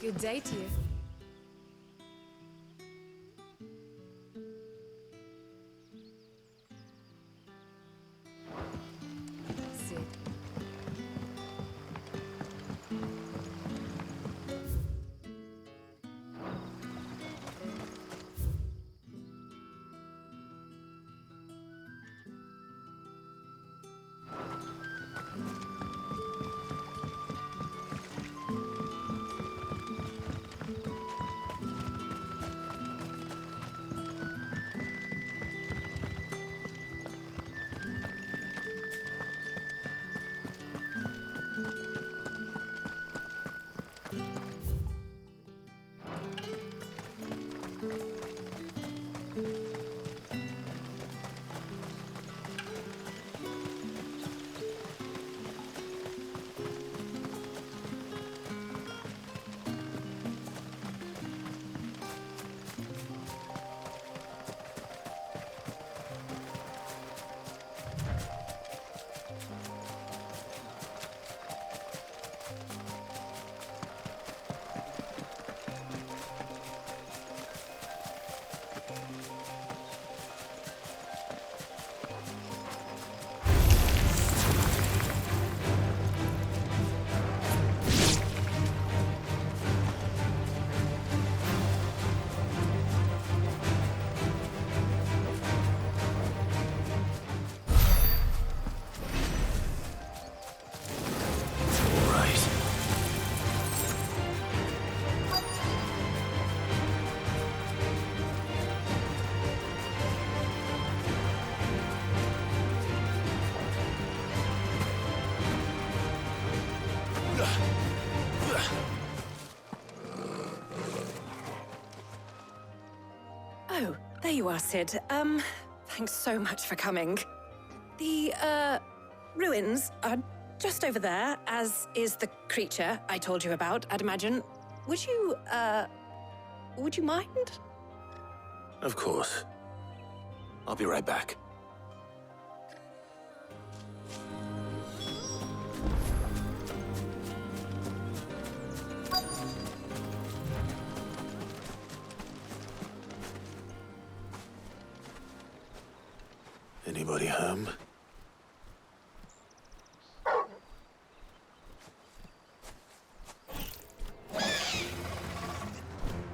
Good day to you. Sit. Oh, there you are, Sid. Thanks so much for coming. The, ruins are just over there, as is the creature I told you about, I'd imagine. Would you mind? Of course. I'll be right back. Anybody home?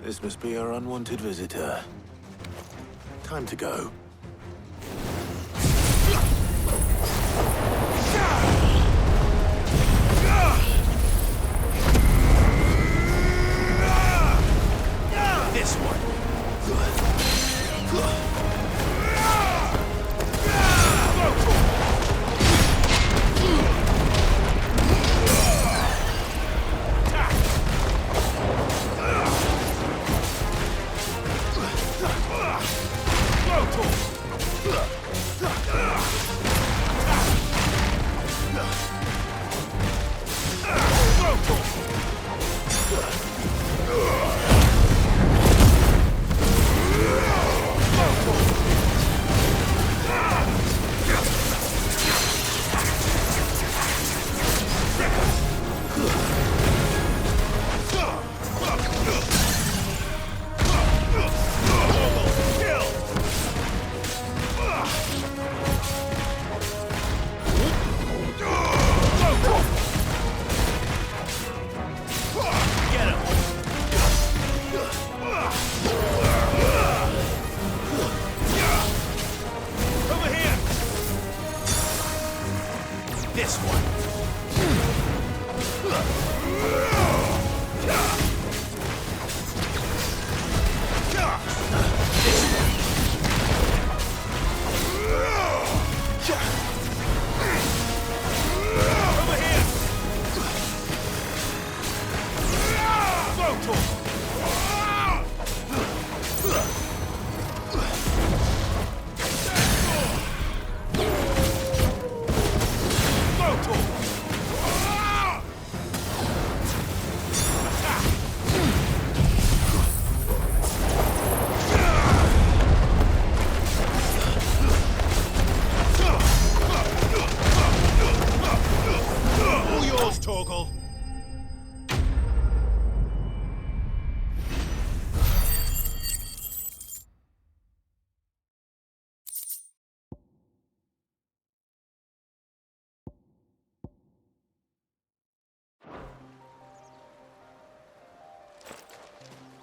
This must be our unwanted visitor. Time to go. This one. Go,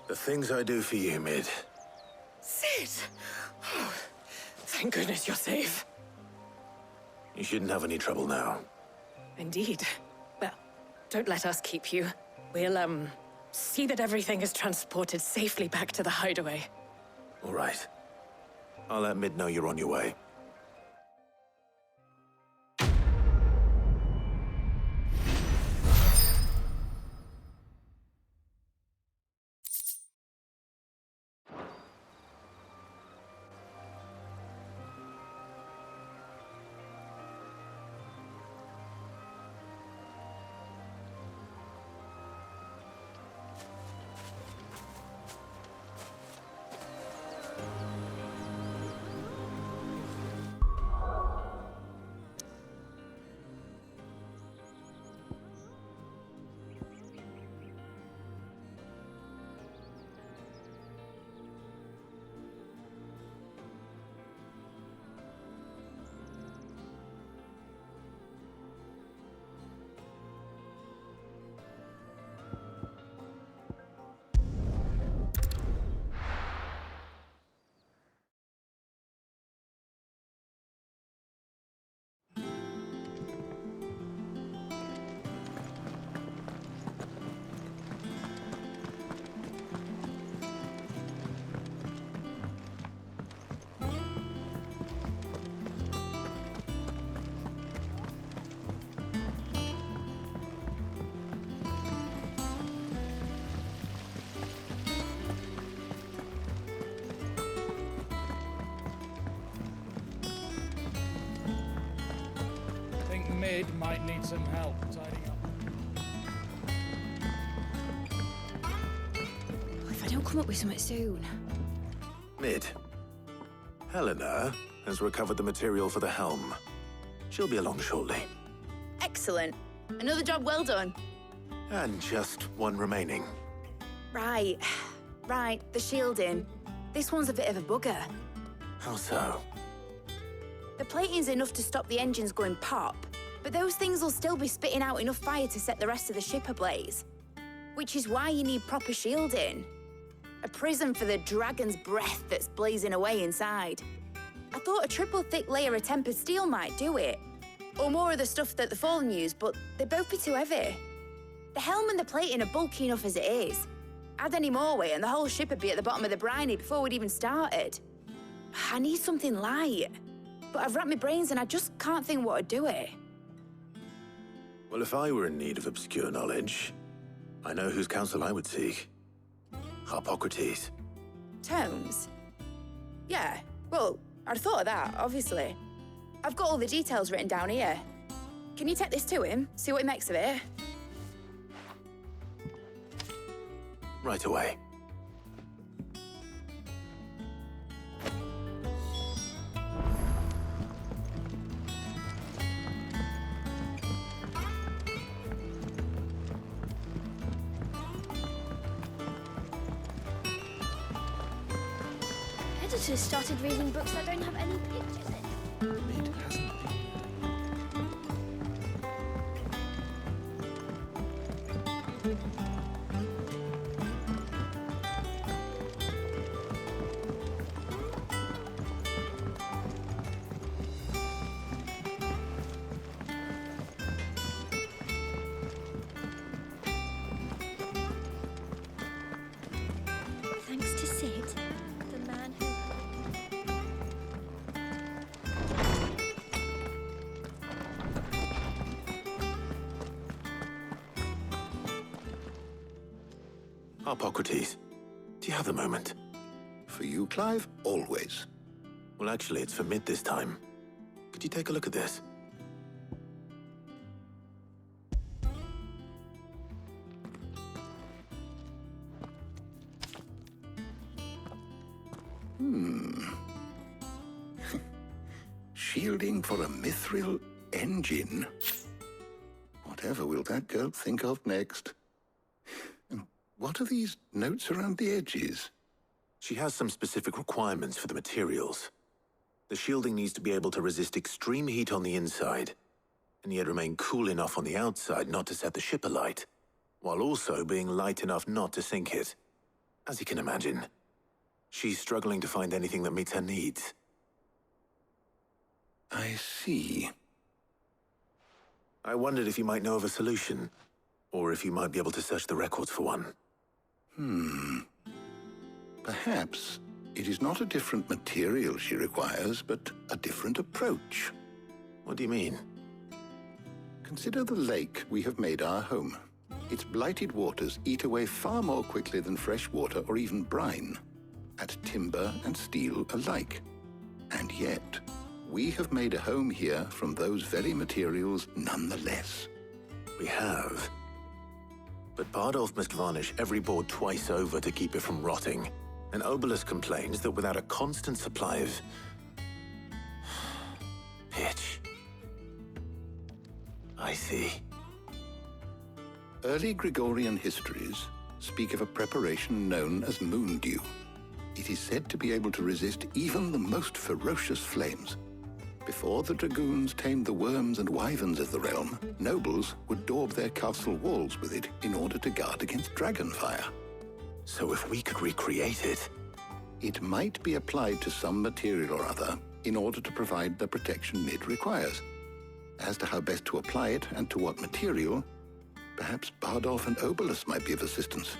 The things I do for you, Mid. Sid! Oh, thank goodness you're safe. You shouldn't have any trouble now. Indeed. Well, don't let us keep you. We'll, see that everything is transported safely back to the hideaway. All right. I'll let Mid know you're on your way. Mid might need some help tidying up. If I don't come up with something soon. Mid. Helena has recovered the material for the helm. She'll be along shortly. Excellent. Another job well done. And just one remaining. Right. Right, the shielding. This one's a bit of a bugger. How so? The plating's enough to stop the engines going pop, but those things will still be spitting out enough fire to set the rest of the ship ablaze. Which is why you need proper shielding. A prism for the dragon's breath that's blazing away inside. I thought a triple thick layer of tempered steel might do it. Or more of the stuff that the Fallen use, but they'd both be too heavy. The helm and the plating are bulky enough as it is. Add any more weight and the whole ship would be at the bottom of the briny before we'd even started. I need something light. But I've racked my brains and I just can't think what would do it. Well, if I were in need of obscure knowledge, I know whose counsel I would seek. Harpocrates. Tomes? Yeah, well, I'd thought of that, obviously. I've got all the details written down here. Can you take this to him, see what he makes of it? Right away. Editors started reading books that don't have any pictures in. Mid hasn't been. Thanks to Sid, the man who... Harpocrates, do you have a moment? For you, Clive, always. Well, actually, it's for Mid this time. Could you take a look at this? Shielding for a mithril engine. Whatever will that girl think of next? And what are these notes around the edges? She has some specific requirements for the materials. The shielding needs to be able to resist extreme heat on the inside, and yet remain cool enough on the outside not to set the ship alight, while also being light enough not to sink it. As you can imagine, she's struggling to find anything that meets her needs. I see. I wondered if you might know of a solution, or if you might be able to search the records for one. Perhaps it is not a different material she requires, but a different approach. What do you mean? Consider the lake we have made our home. Its blighted waters eat away far more quickly than fresh water or even brine, at timber and steel alike. And yet, we have made a home here from those very materials nonetheless. We have. But Bardolph must varnish every board twice over to keep it from rotting. And Obelus complains that without a constant supply of pitch. I see. Early Gregorian histories speak of a preparation known as moon dew. It is said to be able to resist even the most ferocious flames. Before the dragoons tamed the worms and wyverns of the realm, nobles would daub their castle walls with it in order to guard against dragon fire. So if we could recreate it... It might be applied to some material or other in order to provide the protection Mid requires. As to how best to apply it and to what material, perhaps Bardolph and Obelus might be of assistance.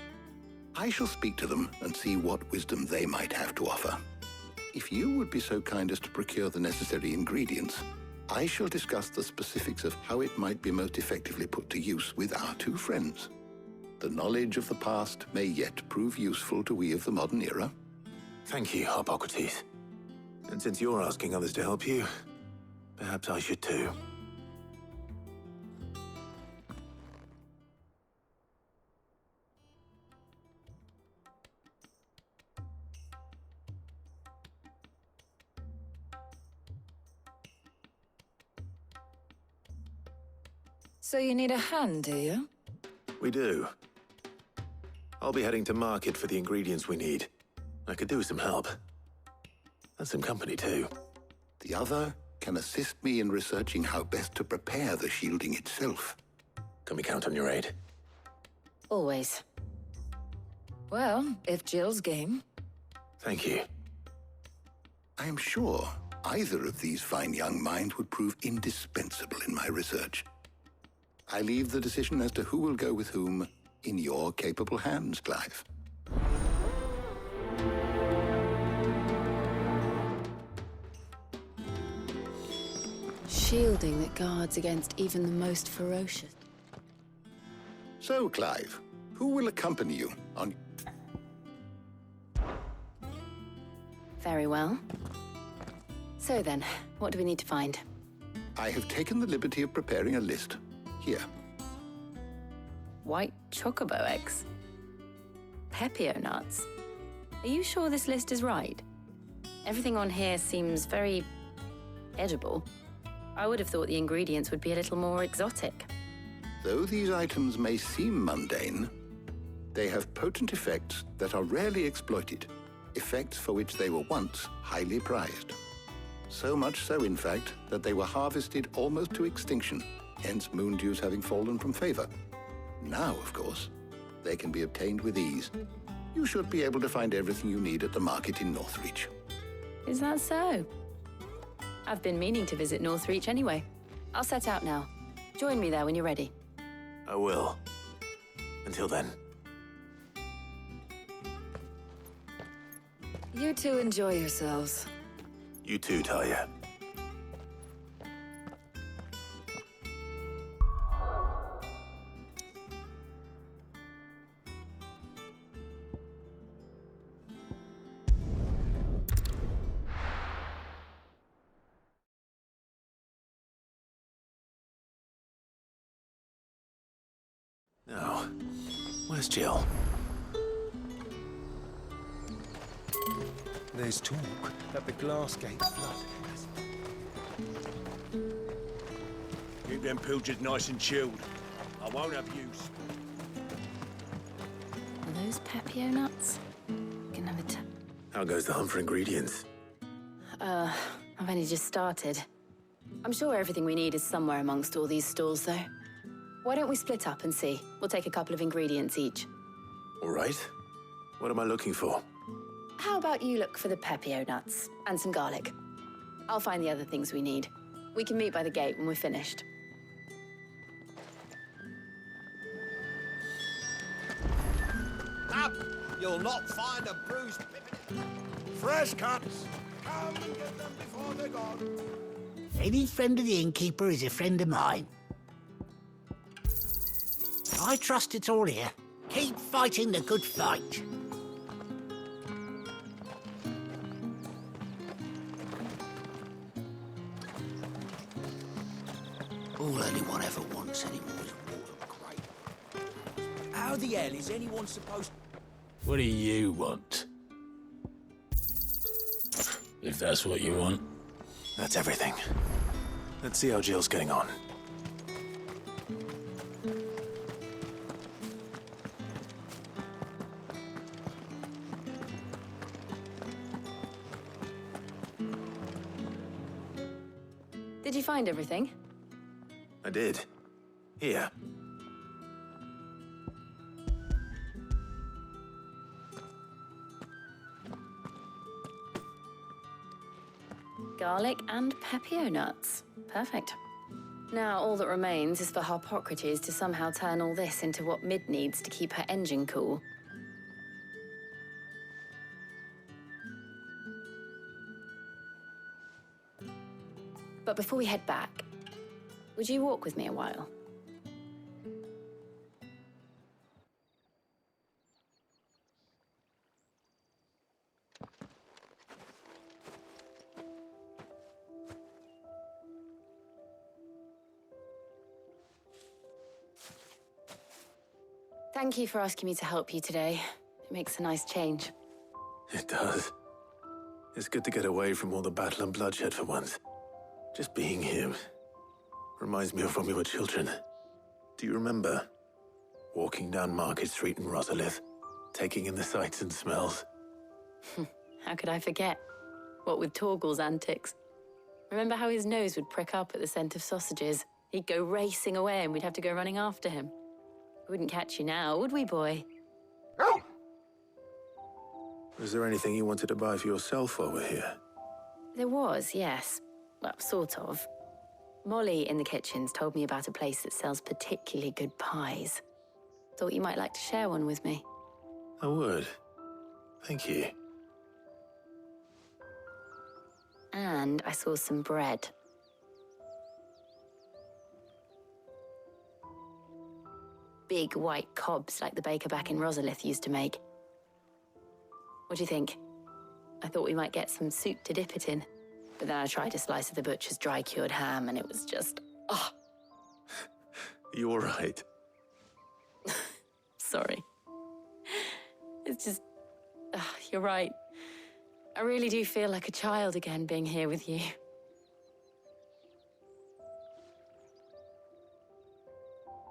I shall speak to them and see what wisdom they might have to offer. If you would be so kind as to procure the necessary ingredients, I shall discuss the specifics of how it might be most effectively put to use with our two friends. The knowledge of the past may yet prove useful to we of the modern era. Thank you, Hippocrates. And since you're asking others to help you, perhaps I should too. So you need a hand, do you? We do. I'll be heading to market for the ingredients we need. I could do with some help. And some company, too. The other can assist me in researching how best to prepare the shielding itself. Can we count on your aid? Always. Well, if Jill's game. Thank you. I am sure either of these fine young minds would prove indispensable in my research. I leave the decision as to who will go with whom in your capable hands, Clive. Shielding that guards against even the most ferocious. So, Clive, who will accompany you on... Very well. So then, what do we need to find? I have taken the liberty of preparing a list. Here. White chocobo eggs? Pepio nuts? Are you sure this list is right? Everything on here seems very edible. I would have thought the ingredients would be a little more exotic. Though these items may seem mundane, they have potent effects that are rarely exploited, effects for which they were once highly prized. So much so, in fact, that they were harvested almost to extinction, hence moon dews having fallen from favor. Now, of course, they can be obtained with ease. You should be able to find everything you need at the market in Northreach. Is that so? I've been meaning to visit Northreach anyway. I'll set out now. Join me there when you're ready. I will. Until then. You two enjoy yourselves. You too, Talia. Now, where's Jill? There's talk that the glass gate flood. Keep them pilchards nice and chilled. I won't have use. Are those Pepio nuts? Can have a How goes the hunt for ingredients? I've only just started. I'm sure everything we need is somewhere amongst all these stalls, though. Why don't we split up and see? We'll take a couple of ingredients each. All right. What am I looking for? How about you look for the pepio nuts and some garlic? I'll find the other things we need. We can meet by the gate when we're finished. Up! You'll not find a bruised pippin. Fresh cuts. Come and get them before they're gone. Any friend of the innkeeper is a friend of mine. I trust it's all here. Keep fighting the good fight. All anyone ever wants anymore is water great. How the hell is anyone supposed... What do you want? If that's what you want. That's everything. Let's see how Jill's getting on. Did you find everything? I did. Here. Garlic and pepio nuts. Perfect. Now all that remains is for Harpocrates to somehow turn all this into what Mid needs to keep her engine cool. But before we head back, would you walk with me a while? Thank you for asking me to help you today. It makes a nice change. It does. It's good to get away from all the battle and bloodshed for once. Just being here reminds me of when we were children. Do you remember? Walking down Market Street in Rosalith, taking in the sights and smells. How could I forget? What with Torgal's antics. Remember how his nose would prick up at the scent of sausages? He'd go racing away and we'd have to go running after him. We wouldn't catch you now, would we, boy? Was there anything you wanted to buy for yourself while we're here? There was, yes. Well, sort of. Molly in the kitchens told me about a place that sells particularly good pies. Thought you might like to share one with me. I would. Thank you. And I saw some bread. Big white cobs like the baker back in Rosalith used to make. What do you think? I thought we might get some soup to dip it in. But then I tried a slice of the butcher's dry-cured ham and it was just... oh. You all right? Sorry. It's just... you're right. I really do feel like a child again being here with you.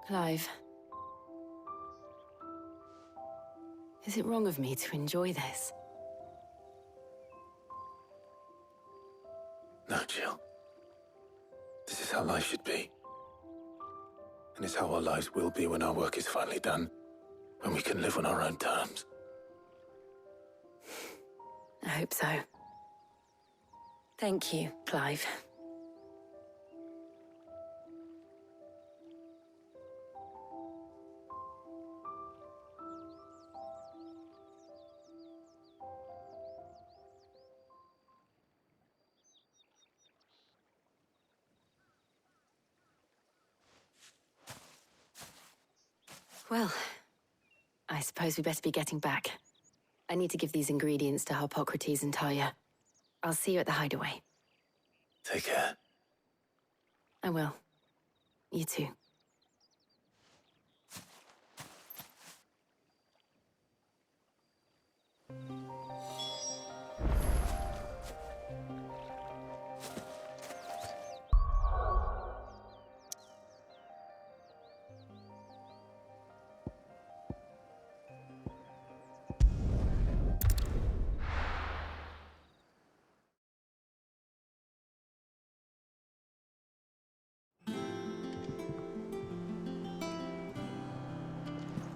Clive. Is it wrong of me to enjoy this? No, Jill. This is how life should be. And it's how our lives will be when our work is finally done. When we can live on our own terms. I hope so. Thank you, Clive. Well, I suppose we better be getting back. I need to give these ingredients to Harpocrates and Talia. I'll see you at the hideaway. Take care. I will. You too.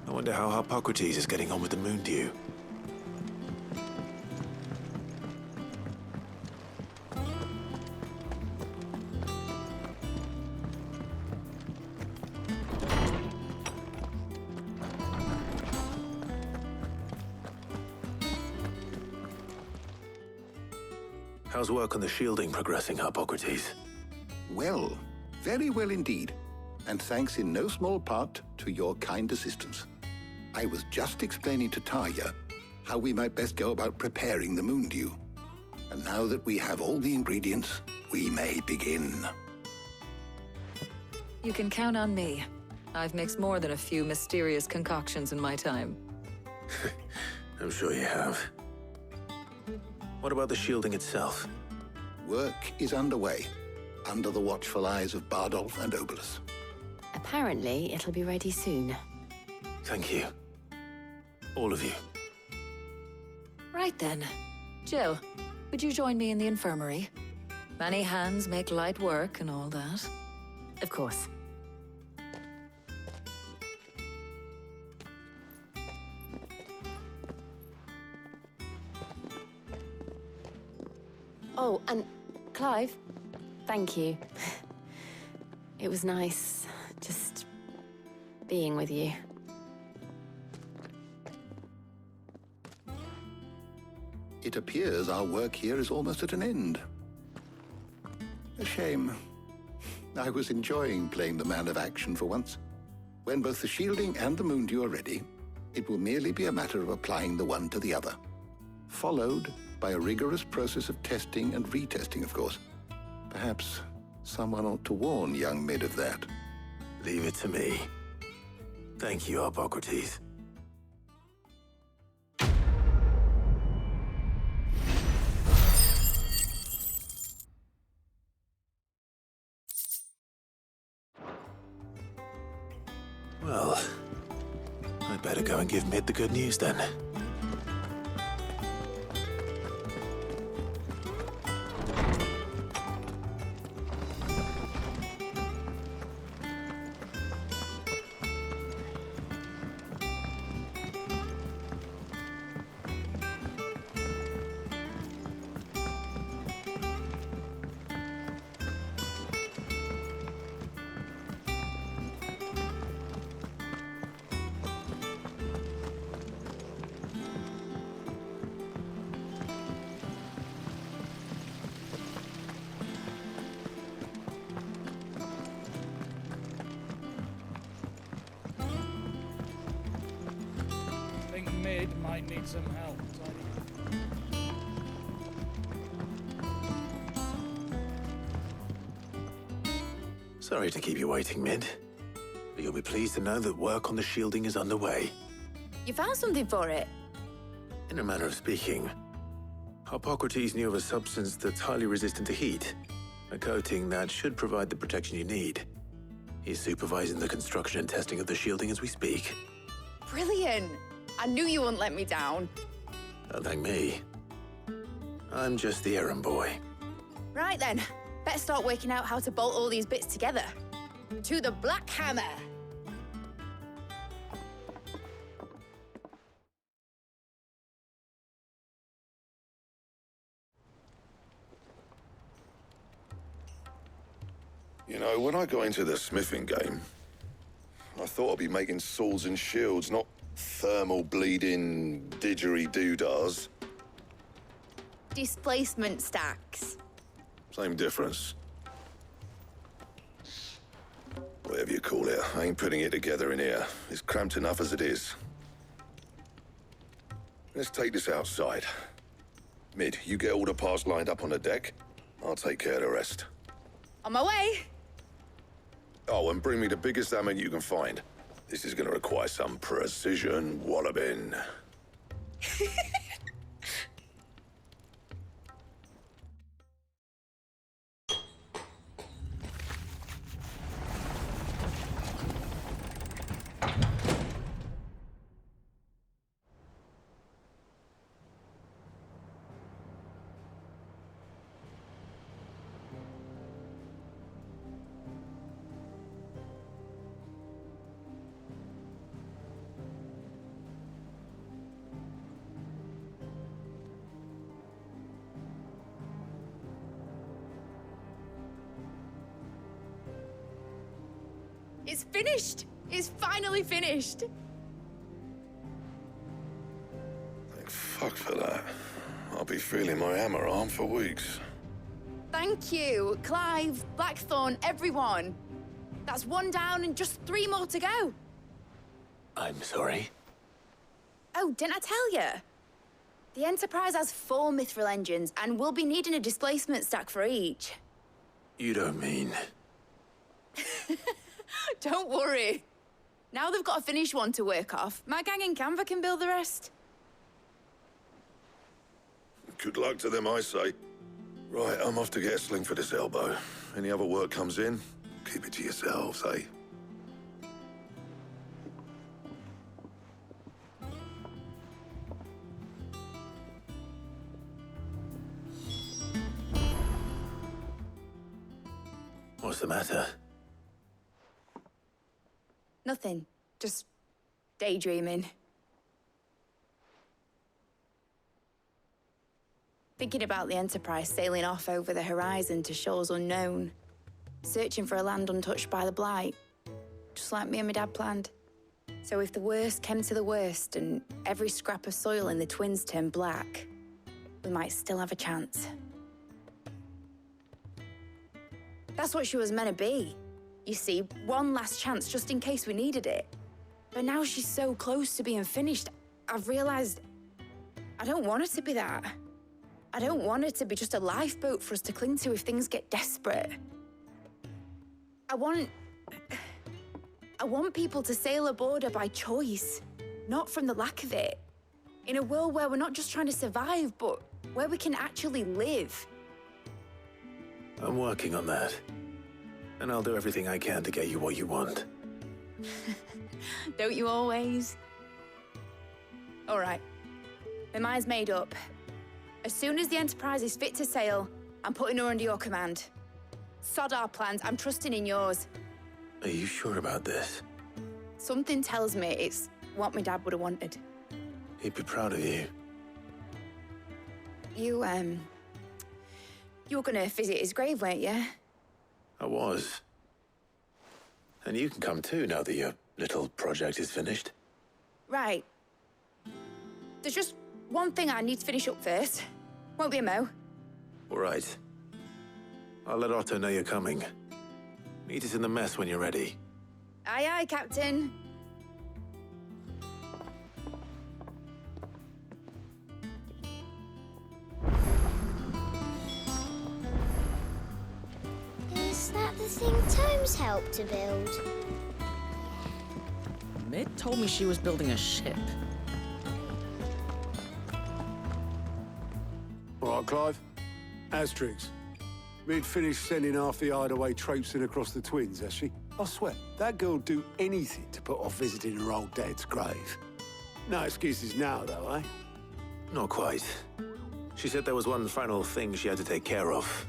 I wonder how Harpocrates is getting on with the moon dew. How's work on the shielding progressing, Hippocrates? Well, very well indeed. And thanks in no small part to your kind assistance. I was just explaining to Tarja how we might best go about preparing the moondew. And now that we have all the ingredients, we may begin. You can count on me. I've mixed more than a few mysterious concoctions in my time. I'm sure you have. What about the shielding itself? Work is underway, under the watchful eyes of Bardolph and Obolus. Apparently, it'll be ready soon. Thank you. All of you. Right then. Jill, would you join me in the infirmary? Many hands make light work and all that. Of course. Oh, and Clive, thank you. It was nice just being with you. It appears our work here is almost at an end. A shame. I was enjoying playing the man of action for once. When both the shielding and the moondew are ready, it will merely be a matter of applying the one to the other. Followed by a rigorous process of testing and retesting, of course. Perhaps someone ought to warn young Mid of that. Leave it to me. Thank you, Hippocrates. Well, I'd better go and give Mid the good news then. I think Mid might need some help. Sorry to keep you waiting, Mid. But you'll be pleased to know that work on the shielding is underway. You found something for it? In a manner of speaking, Hippocrates knew of a substance that's highly resistant to heat, a coating that should provide the protection you need. He's supervising the construction and testing of the shielding as we speak. Brilliant! I knew you wouldn't let me down. Don't thank me. I'm just the errand boy. Right then, better start working out how to bolt all these bits together. To the Black Hammer! You know, when I got into the smithing game, I thought I'd be making swords and shields, not thermal bleeding didgeridoo-dahs. Displacement stacks. Same difference. Whatever you call it, I ain't putting it together in here. It's cramped enough as it is. Let's take this outside. Mid, you get all the parts lined up on the deck. I'll take care of the rest. On my way! Oh, and bring me the biggest hammer you can find. This is gonna require some precision walloping. It's finished! It's finally finished! Thank fuck for that. I'll be feeling my hammer arm for weeks. Thank you, Clive, Blackthorn, everyone. That's one down and just 3 more to go. I'm sorry. Oh, didn't I tell you? The Enterprise has 4 mithril engines, and we'll be needing a displacement stack for each. You don't mean... Don't worry. Now they've got a finished one to work off, my gang in Canva can build the rest. Good luck to them, I say. Right, I'm off to get a sling for this elbow. Any other work comes in, keep it to yourselves, eh? What's the matter? Nothing. Just daydreaming. Thinking about the Enterprise sailing off over the horizon to shores unknown, searching for a land untouched by the Blight, just like me and my dad planned. So if the worst came to the worst and every scrap of soil in the Twins turned black, we might still have a chance. That's what she was meant to be. You see, one last chance just in case we needed it. But now she's so close to being finished, I've realized I don't want her to be that. I don't want her to be just a lifeboat for us to cling to if things get desperate. I want people to sail aboard her by choice, not from the lack of it. In a world where we're not just trying to survive, but where we can actually live. I'm working on that. And I'll do everything I can to get you what you want. Don't you always? All right. My mind's made up. As soon as the Enterprise is fit to sail, I'm putting her under your command. Sod our plans, I'm trusting in yours. Are you sure about this? Something tells me it's what my dad would have wanted. He'd be proud of you. You were gonna visit his grave, weren't you? I was. And you can come too now that your little project is finished. Right. There's just one thing I need to finish up first. Won't be a mo. All right. I'll let Otto know you're coming. Meet us in the mess when you're ready. Aye, aye, Captain. Is that the thing Tomes helped to build? Mid told me she was building a ship. All right, Clive. Asterix. We'd finished sending half the hideaway traipsing across the Twins, has she? I swear, that girl'd do anything to put off visiting her old dad's grave. No excuses now, though, eh? Not quite. She said there was one final thing she had to take care of.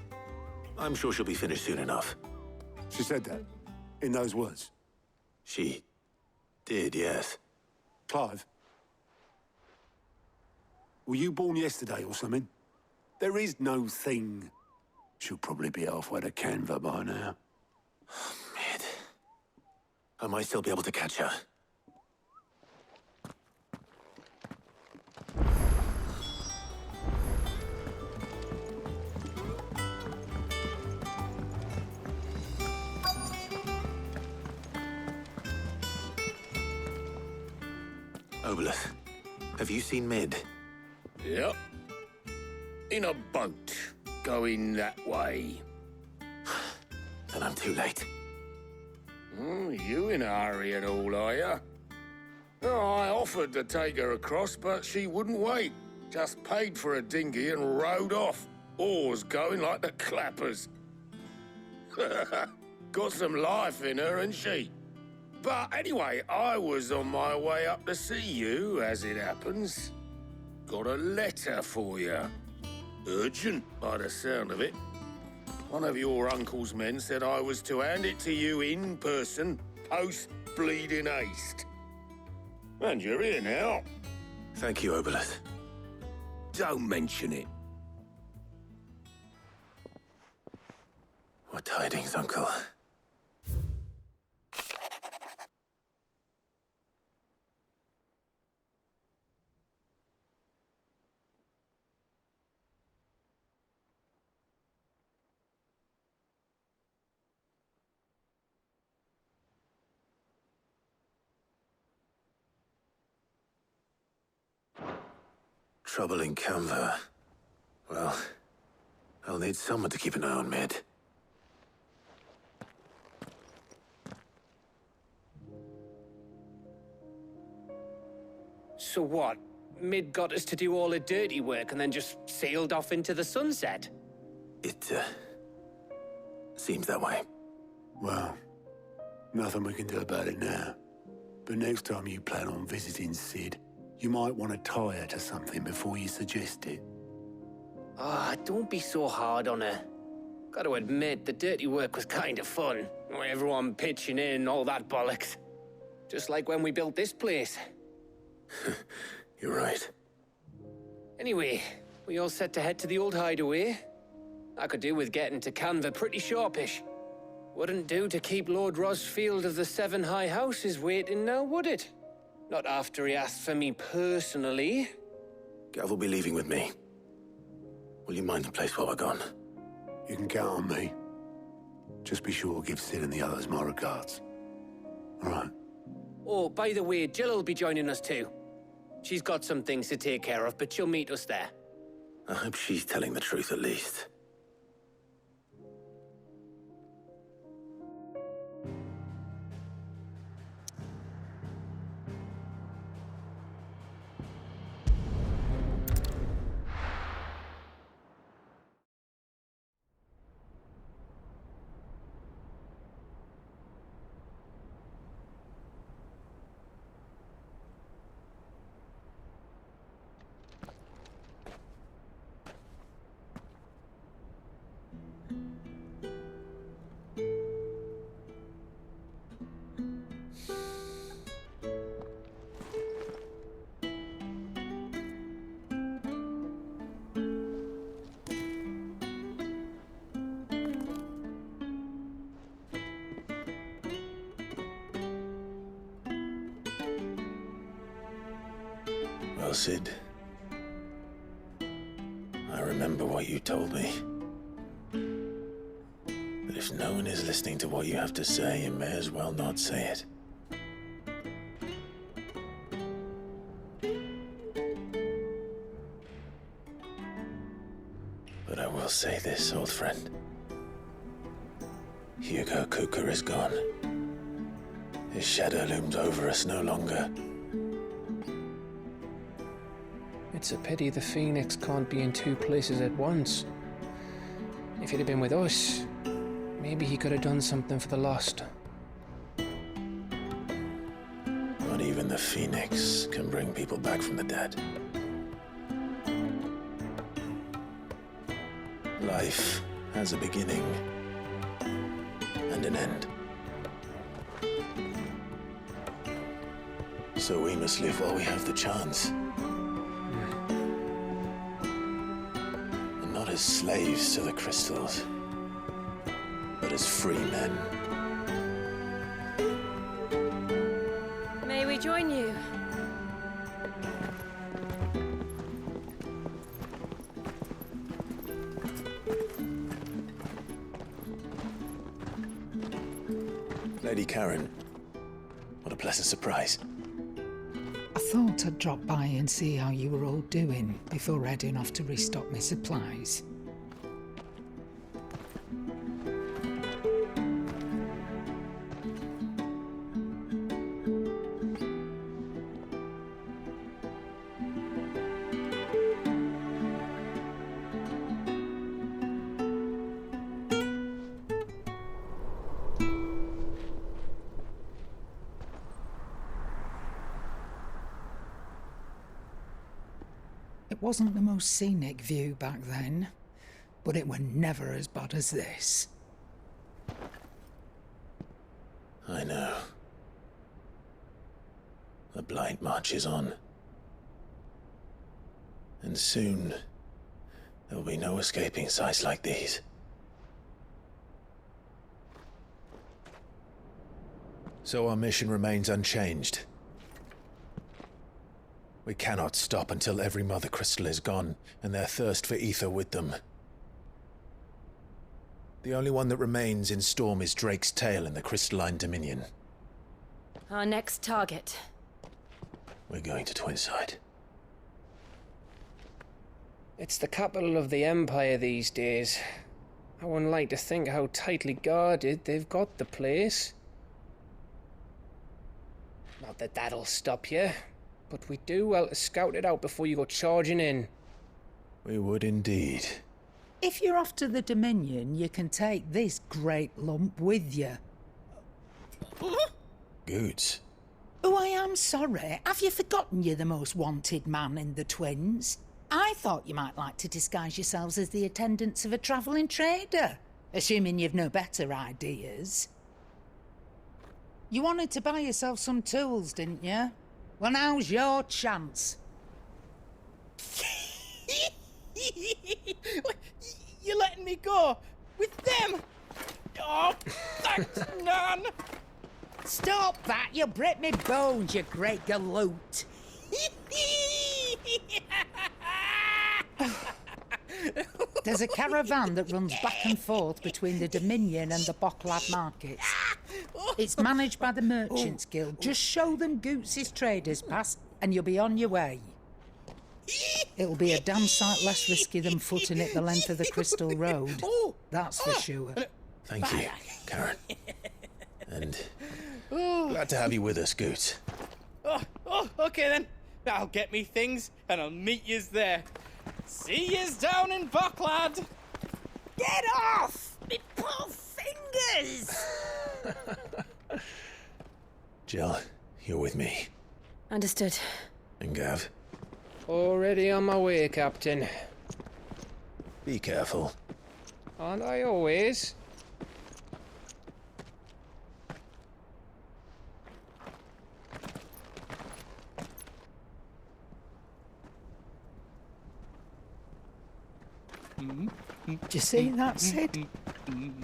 I'm sure she'll be finished soon enough. She said that? In those words? She did, yes. Clive? Were you born yesterday or something? There is no thing. She'll probably be halfway to Canva by now. Mid. I might still be able to catch her. Obolus, have you seen Mid? Yep. In a boat, going that way. Then I'm too late. You in a hurry at all, are you? Oh, I offered to take her across, but she wouldn't wait. Just paid for a dinghy and rowed off. Oars going like the clappers. Got some life in her, ain't she? But anyway, I was on my way up to see you, as it happens. Got a letter for you. Urgent, by the sound of it. One of your uncle's men said I was to hand it to you in person, post-bleeding haste. And you're here now. Thank you, Obolus. Don't mention it. What tidings, Uncle? Trouble in Canva. Well, I'll need someone to keep an eye on Mid. So what? Mid got us to do all the dirty work and then just sailed off into the sunset? It, seems that way. Well, nothing we can do about it now. But next time you plan on visiting Sid, you might want to tie her to something before you suggest it. Ah, don't be so hard on her. Got to admit, the dirty work was kind of fun. Everyone pitching in, all that bollocks. Just like when we built this place. You're right. Anyway, we all set to head to the old hideaway. I could do with getting to Canva pretty sharpish. Wouldn't do to keep Lord Rosfield of the Seven High Houses waiting now, would it? Not after he asked for me personally. Gav will be leaving with me. Will you mind the place while we're gone? You can count on me. Just be sure to give Sid and the others my regards. All right. Oh, by the way, Jill will be joining us too. She's got some things to take care of, but she'll meet us there. I hope she's telling the truth at least. Well, Sid, I remember what you told me. That if no one is listening to what you have to say, you may as well not say it. But I will say this, old friend. Hugo Kuka is gone. His shadow looms over us no longer. It's a pity the Phoenix can't be in two places at once. If he'd have been with us, maybe he could have done something for the lost. Not even the Phoenix can bring people back from the dead. Life has a beginning and an end. So we must live while we have the chance. And not as slaves to the crystals, but as free men. May we join you? Lady Karen, what a pleasant surprise. I thought I'd drop by and see how you were all doing before heading off to restock my supplies. It wasn't the most scenic view back then, but it were never as bad as this. I know. The blight marches on. And soon, there will be no escaping sights like these. So our mission remains unchanged. We cannot stop until every Mother Crystal is gone, and their thirst for ether with them. The only one that remains in Storm is Drake's tail in the Crystalline Dominion. Our next target. We're going to Twinside. It's the capital of the Empire these days. I wouldn't like to think how tightly guarded they've got the place. Not that that'll stop you, but we do well to scout it out before you go charging in. We would indeed. If you're off to the Dominion, you can take this great lump with you. Goods. Oh, I am sorry. Have you forgotten you're the most wanted man in the Twins? I thought you might like to disguise yourselves as the attendants of a travelling trader, assuming you've no better ideas. You wanted to buy yourself some tools, didn't you? Well, now's your chance. You're letting me go? With them? Oh, thanks, Nan! Stop that! You'll break me bones, you great galoot! There's a caravan that runs back and forth between the Dominion and the Bocklad markets. It's managed by the Merchants Guild. Just show them Goots' traders pass and you'll be on your way. It'll be a damn sight less risky than footing it the length of the Crystal Road. That's for sure. Thank you, Karen. And glad to have you with us, Goots. Okay then. I'll get me things and I'll meet yous there. See yous down in Bocklad. Get off! Me poor fingers! Jill, you're with me. Understood. And Gav? Already on my way, Captain. Be careful. Aren't I always? Do you see that, Sid?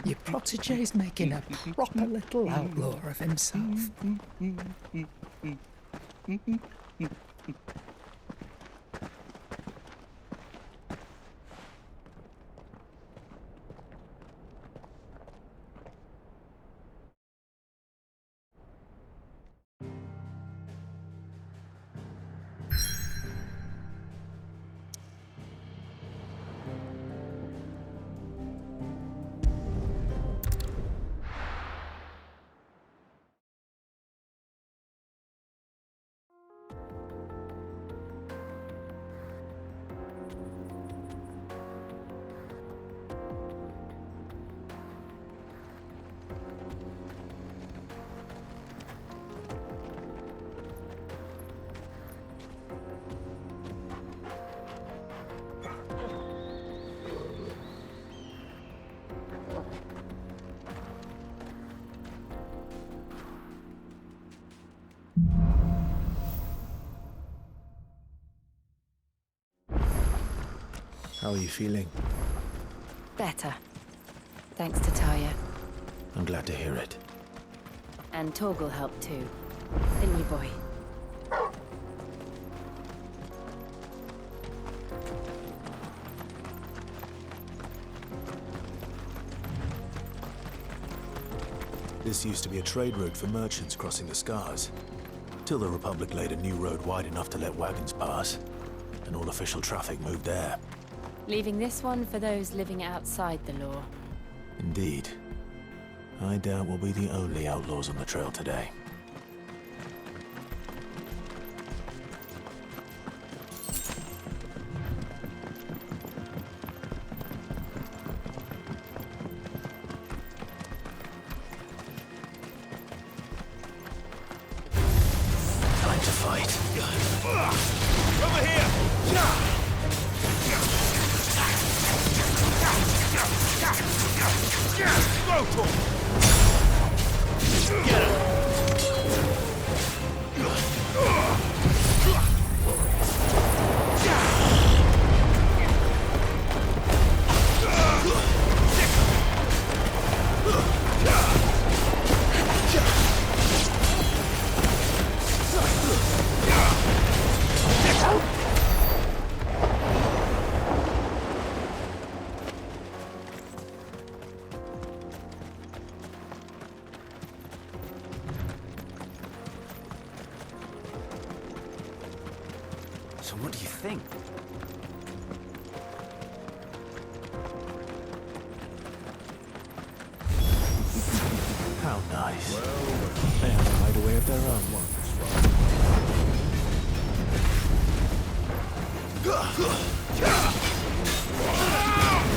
Your protege's making a proper little outlaw of himself. How are you feeling? Better. Thanks to Taya. I'm glad to hear it. And Torgal helped too. Didn't you, boy? This used to be a trade route for merchants crossing the Scars. Till the Republic laid a new road wide enough to let wagons pass, and all official traffic moved there. Leaving this one for those living outside the law. Indeed. I doubt we'll be the only outlaws on the trail today. Time to fight. Over here! Go for it! Get him! So what do you think? Oh, nice. They have a hideaway of their own.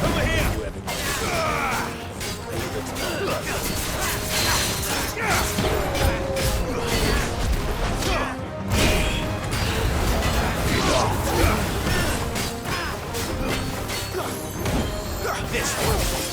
Over here! This one.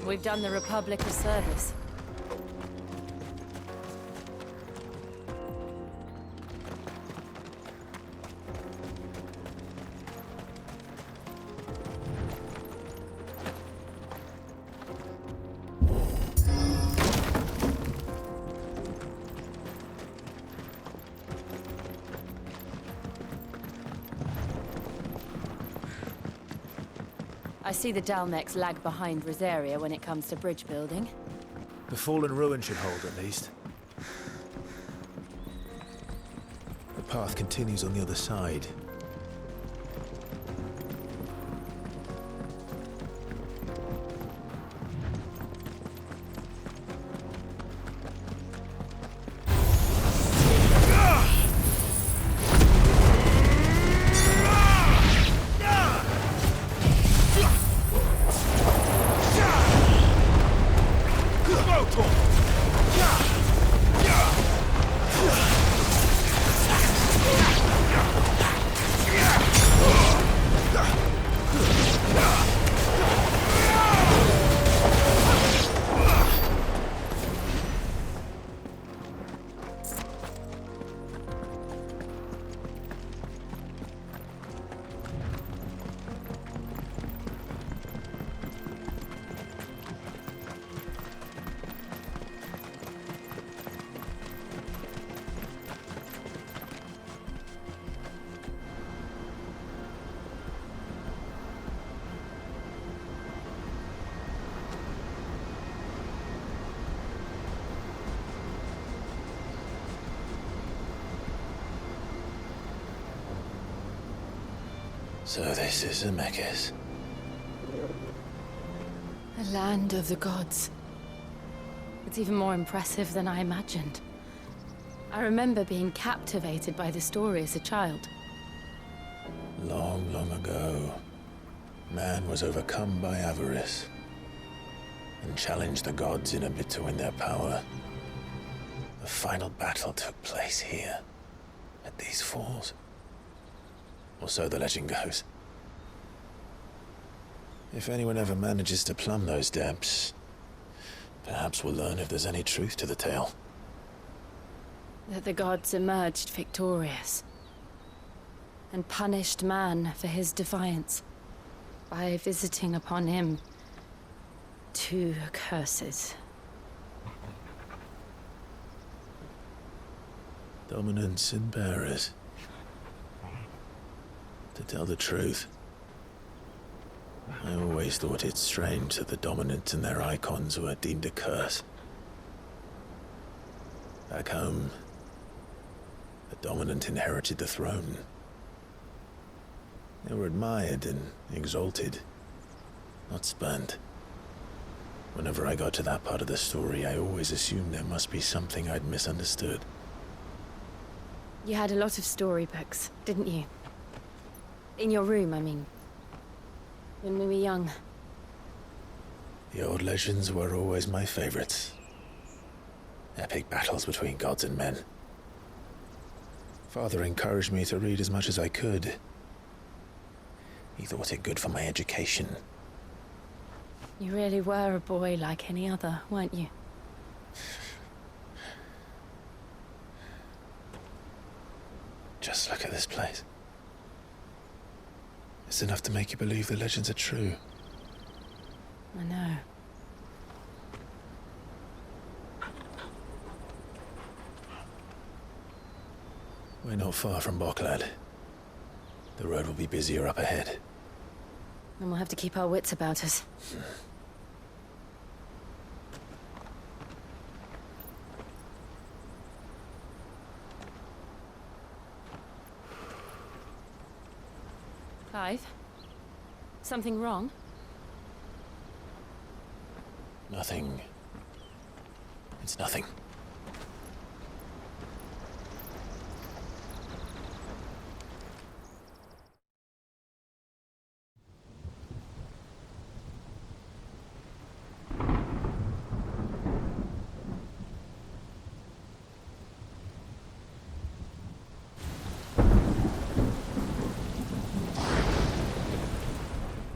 We've done the Republic a service. I see the Dalmex lag behind Rosaria when it comes to bridge building. The fallen ruin should hold, at least. The path continues on the other side. So this is Zemeckis. The land of the gods. It's even more impressive than I imagined. I remember being captivated by the story as a child. Long, long ago, man was overcome by avarice and challenged the gods in a bid to win their power. The final battle took place here, at these falls. Or so the legend goes. If anyone ever manages to plumb those depths, perhaps we'll learn if there's any truth to the tale. That the gods emerged victorious and punished man for his defiance by visiting upon him two curses. Dominants and bearers. To tell the truth, I always thought it strange that the dominant and their icons were deemed a curse. Back home, the dominant inherited the throne. They were admired and exalted, not spurned. Whenever I got to that part of the story, I always assumed there must be something I'd misunderstood. You had a lot of storybooks, didn't you? In your room, I mean. When we were young. The old legends were always my favorites. Epic battles between gods and men. Father encouraged me to read as much as I could. He thought it good for my education. You really were a boy like any other, weren't you? Just look at this place. It's enough to make you believe the legends are true. I know. We're not far from Boklad. The road will be busier up ahead. And we'll have to keep our wits about us. Clive? Something wrong? Nothing. It's nothing.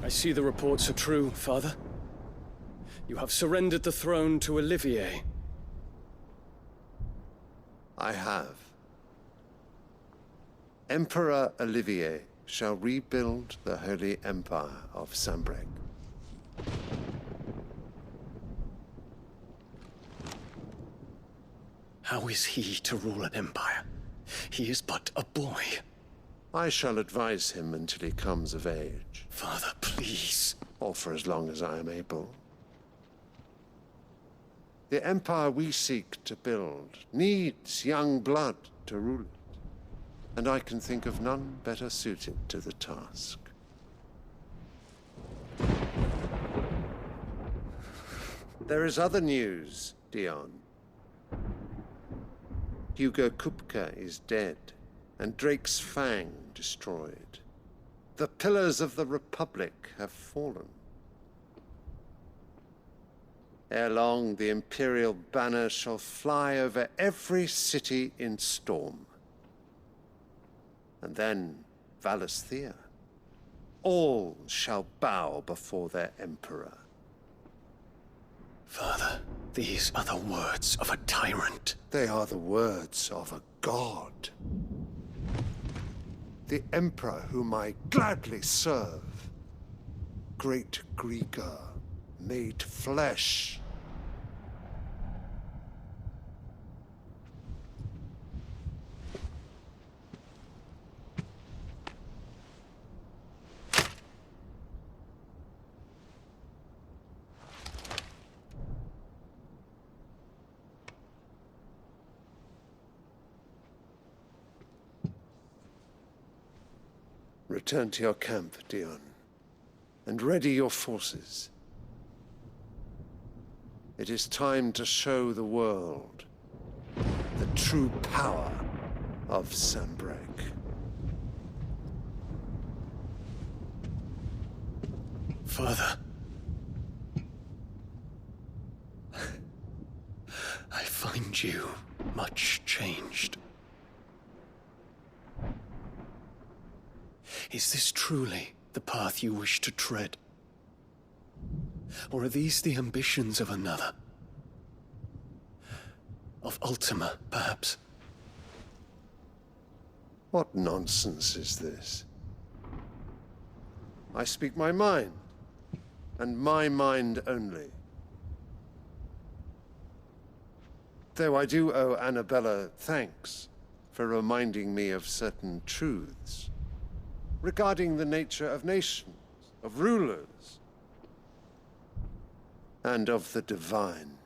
I see the reports are true, Father. You have surrendered the throne to Olivier. I have. Emperor Olivier shall rebuild the Holy Empire of Sambrec. How is he to rule an empire? He is but a boy. I shall advise him until he comes of age. Father, please. Or for as long as I am able. The empire we seek to build needs young blood to rule it, and I can think of none better suited to the task. There is other news, Dion. Hugo Kupka is dead, and Drake's Fang destroyed. The pillars of the Republic have fallen. Ere long, the Imperial banner shall fly over every city in Storm. And then Valisthea. All shall bow before their Emperor. Father, these are the words of a tyrant. They are the words of a god. The Emperor whom I gladly serve. Great Grieger, made flesh. Return to your camp, Dion, and ready your forces. It is time to show the world the true power of Sambrec. Father, I find you much changed. Is this truly the path you wish to tread? Or are these the ambitions of another? Of Ultima, perhaps? What nonsense is this? I speak my mind, and my mind only. Though I do owe Annabella thanks for reminding me of certain truths regarding the nature of nations, of rulers, and of the divine.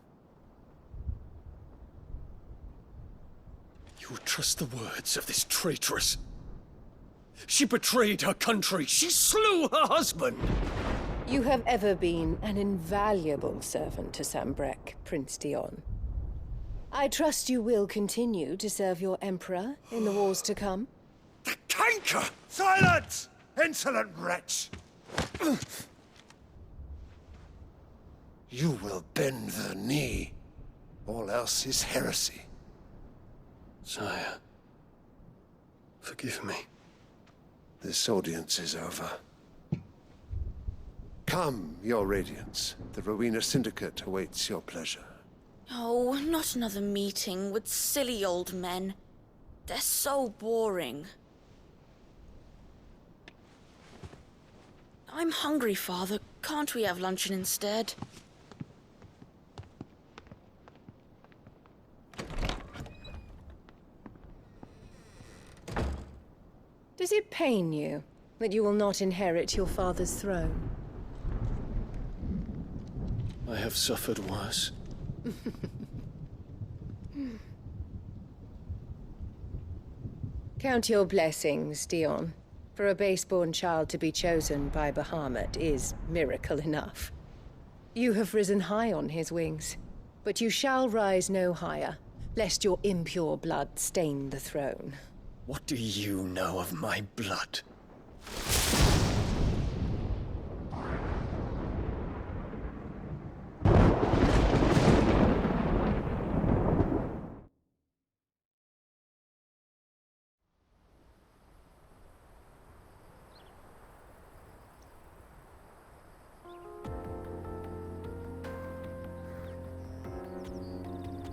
You would trust the words of this traitress? She betrayed her country. She slew her husband. You have ever been an invaluable servant to Sambrek, Prince Dion. I trust you will continue to serve your Emperor in the wars to come. The canker! Silence! Insolent wretch! You will bend the knee. All else is heresy. Sire, forgive me. This audience is over. Come, your Radiance. The Rowena Syndicate awaits your pleasure. Oh, not another meeting with silly old men. They're so boring. I'm hungry, Father. Can't we have luncheon instead? Does it pain you that you will not inherit your father's throne? I have suffered worse. Count your blessings, Dion. For a base-born child to be chosen by Bahamut is miracle enough. You have risen high on his wings, but you shall rise no higher, lest your impure blood stain the throne. What do you know of my blood?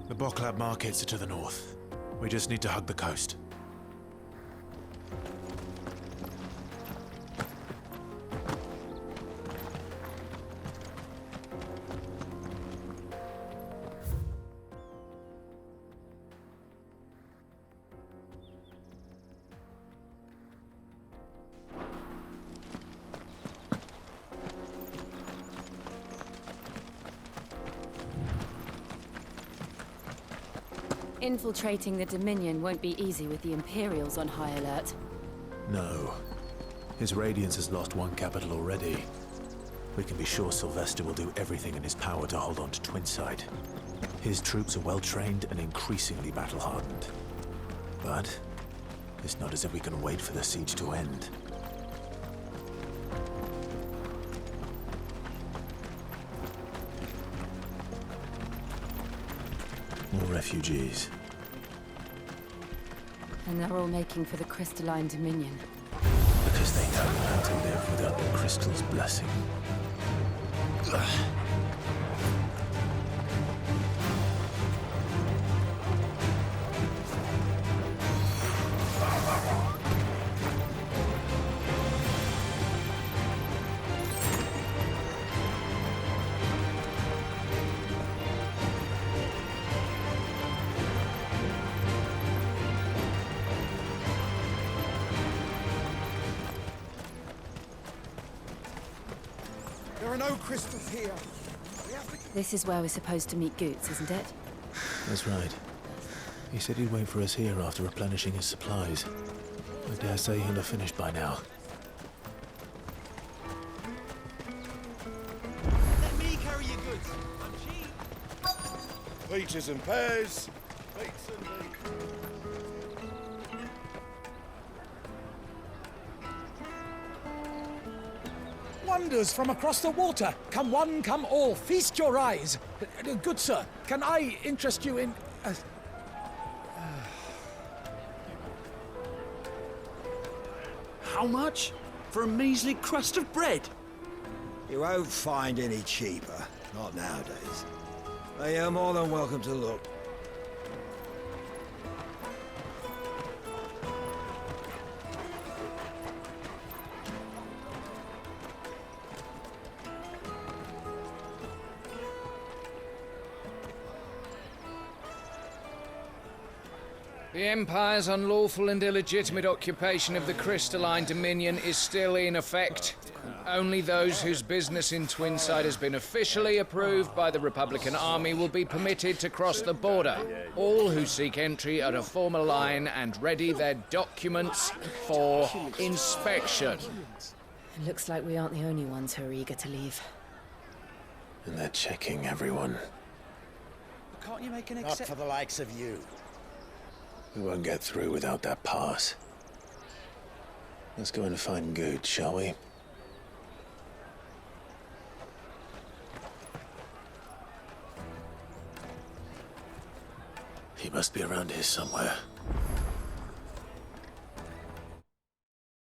The Boklab markets are to the north. We just need to hug the coast. Infiltrating the Dominion won't be easy with the Imperials on high alert. No. His Radiance has lost one capital already. We can be sure Sylvester will do everything in his power to hold on to Twinside. His troops are well-trained and increasingly battle-hardened. But it's not as if we can wait for the siege to end. More refugees. And they're all making for the Crystalline Dominion. Because they know how to live without the Crystal's blessing. There are no crystals here. This is where we're supposed to meet Goots, isn't it? That's right. He said he'd wait for us here after replenishing his supplies. I dare say he'll have finished by now. Let me carry your goods. I'm cheap. Peaches and pears. Beets and beets. Wonders from across the water. Come one, come all. Feast your eyes. Good sir, can I interest you in... How much? For a measly crust of bread? You won't find any cheaper. Not nowadays. But you're more than welcome to look. The Empire's unlawful and illegitimate occupation of the Crystalline Dominion is still in effect. Only those whose business in Twinside has been officially approved by the Republican Army will be permitted to cross the border. All who seek entry are to form a line and ready their documents for inspection. It looks like we aren't the only ones who are eager to leave. And they're checking everyone. Can't you make an Not for the likes of you. We won't get through without that pass. Let's go and find Good, shall we? He must be around here somewhere.